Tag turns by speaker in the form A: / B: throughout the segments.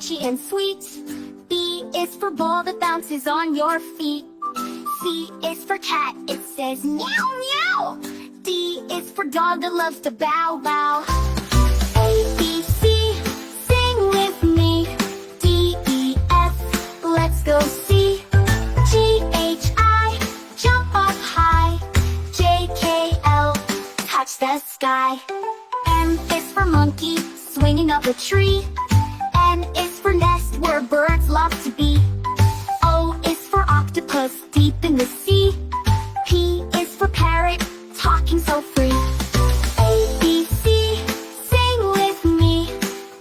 A: crunchy and sweet. B is for ball that bounces on your feet. C is for cat, it says meow meow. D is for dog that loves to bow bow. A, B, C, sing with me. D, E, F, let's go see. G, H, I, jump up high. J, K, L, touch the sky. M is for monkey, swinging up a tree. N is for nest, where birds love to be. O is for octopus, deep in the sea. P is for parrot, talking so free. A, B, C, sing with me.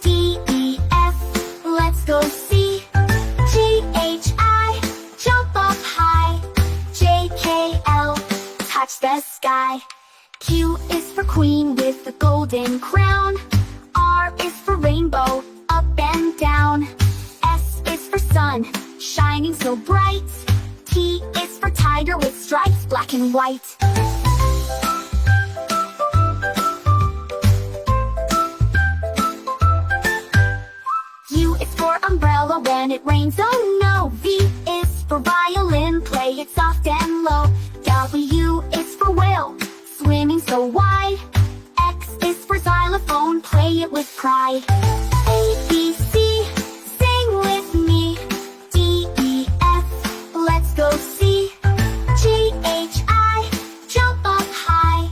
A: D, E, F, let's go see. G, H, I, jump up high. J, K, L, touch the sky. Q is for queen with the golden crown. R is for rainbow, up and down. S is for sun, shining so bright. T is for tiger with stripes, black and white. U is for umbrella when it rains, oh no. V is for violin, play it soft and low. W is for whale, swimming so wide. X is for xylophone, play it with pride. A, B, C, sing with me. D, E, F, let's go see. G, H, I, jump up high.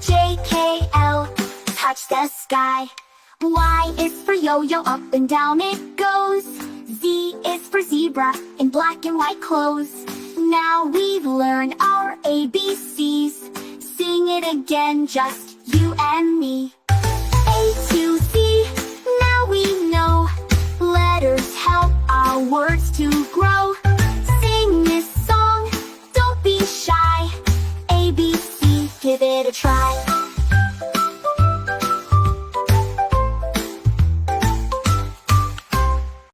A: J, K, L, touch the sky. Y is for yo-yo, up and down it goes. Z is for zebra, in black and white clothes. Now we've learned our ABCs. Sing it again, just you and me.